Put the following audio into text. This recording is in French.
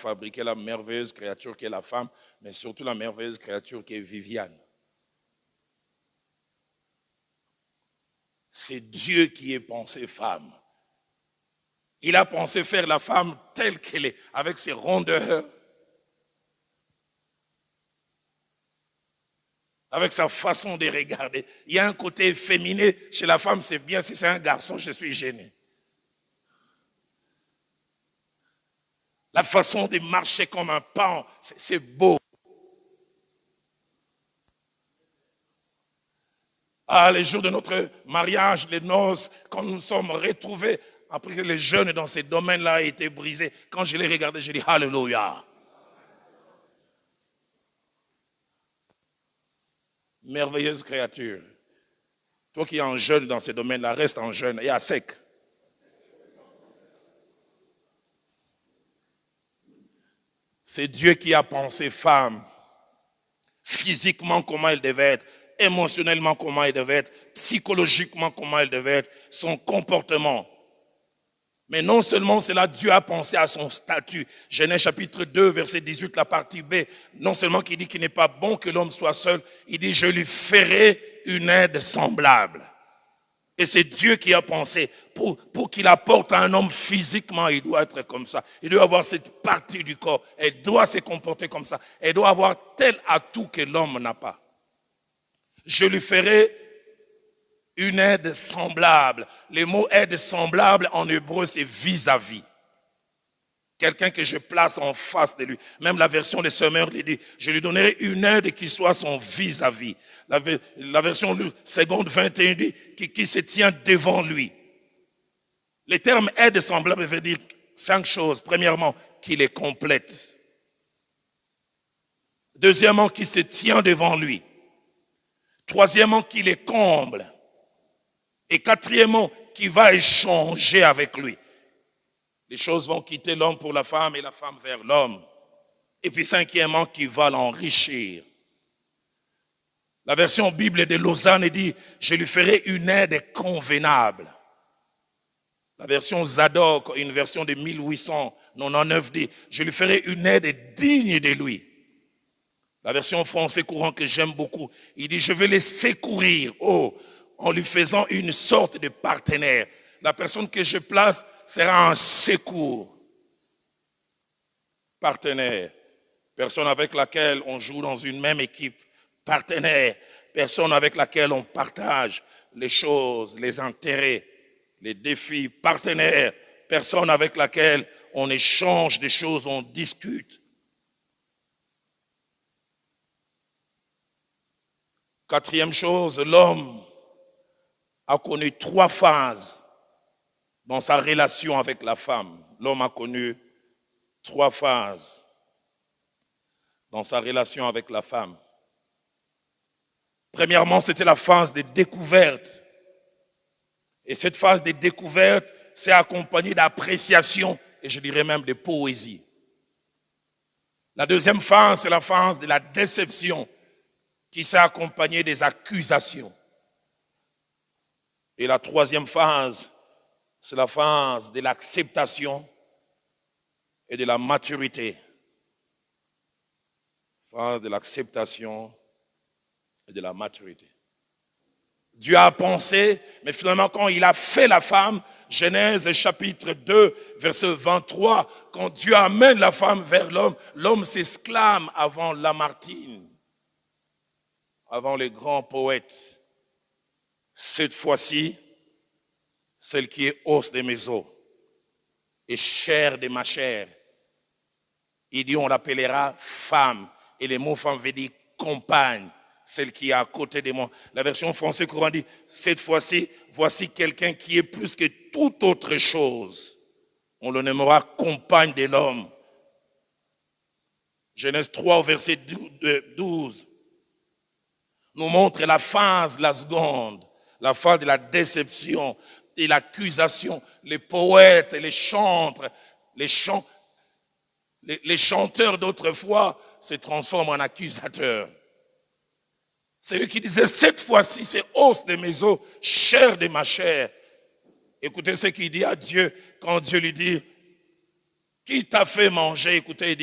fabriqué la merveilleuse créature qui est la femme, mais surtout la merveilleuse créature qui est Viviane. C'est Dieu qui est pensé femme. Il a pensé faire la femme telle qu'elle est, avec ses rondeurs, avec sa façon de regarder. Il y a un côté féminin chez la femme, c'est bien. Si c'est un garçon, je suis gêné. La façon de marcher comme un pan, c'est beau. Ah, les jours de notre mariage, les noces, quand nous nous sommes retrouvés, après que les jeunes dans ces domaines-là aient été brisés, quand je les regardais, j'ai dit Alléluia. Merveilleuse créature. Toi qui es en jeune dans ces domaines-là, reste en jeune et à sec. C'est Dieu qui a pensé femme, physiquement comment elle devait être, émotionnellement comment elle devait être, psychologiquement comment elle devait être, son comportement. Mais non seulement cela, Dieu a pensé à son statut. Genèse chapitre 2, verset 18, la partie B. Non seulement qu'il dit qu'il n'est pas bon que l'homme soit seul, il dit je lui ferai une aide semblable. Et c'est Dieu qui a pensé, pour qu'il apporte à un homme physiquement, il doit être comme ça. Il doit avoir cette partie du corps. Elle doit se comporter comme ça. Elle doit avoir tel atout que l'homme n'a pas. Je lui ferai une aide semblable. Le mot aide semblable en hébreu, c'est vis-à-vis. Quelqu'un que je place en face de lui. Même la version des Semeurs dit, je lui donnerai une aide qui soit son vis-à-vis. La version seconde 21 dit, qui se tient devant lui. Le terme aide semblable veut dire 5 choses. Premièrement, qu'il est complète. Deuxièmement, qu'il se tient devant lui. Troisièmement, qu'il est comble. Et quatrièmement, qu'il va échanger avec lui. Les choses vont quitter l'homme pour la femme et la femme vers l'homme. Et puis cinquièmement, qu'il va l'enrichir. La version Bible de Lausanne dit, je lui ferai une aide convenable. La version Zadok, une version de 1899 dit, je lui ferai une aide digne de lui. La version français courant que j'aime beaucoup, il dit, je vais les secourir, en lui faisant une sorte de partenaire. La personne que je place sera un secours. Partenaire. Personne avec laquelle on joue dans une même équipe. Partenaire. Personne avec laquelle on partage les choses, les intérêts, les défis. Partenaire. Personne avec laquelle on échange des choses, on discute. Quatrième chose, l'homme a connu 3 phases dans sa relation avec la femme. L'homme a connu 3 phases dans sa relation avec la femme. Premièrement, c'était la phase de découverte. Et cette phase de découverte s'est accompagnée d'appréciation et je dirais même de poésie. La deuxième phase, c'est la phase de la déception qui s'est accompagnée des accusations. Et la troisième phase, c'est la phase de l'acceptation et de la maturité. Phase de l'acceptation et de la maturité. Dieu a pensé, mais finalement quand il a fait la femme, Genèse chapitre 2, verset 23, quand Dieu amène la femme vers l'homme, l'homme s'exclame avant Lamartine, avant les grands poètes. Cette fois-ci, celle qui est os de mes os et chair de ma chair. Il dit on l'appellera femme. Et le mot femme veut dire compagne, celle qui est à côté de moi. La version française courant dit, cette fois-ci, voici quelqu'un qui est plus que toute autre chose. On le nommera compagne de l'homme. Genèse 3 au verset 12 nous montre la phase, la seconde, la phase de la déception et l'accusation. Les poètes et les chantres, les chanteurs d'autrefois se transforment en accusateurs. C'est lui qui disait, cette fois-ci, c'est os de mes os, chair de ma chair. Écoutez ce qu'il dit à Dieu quand Dieu lui dit, Qui t'a fait manger? Écoutez, il dit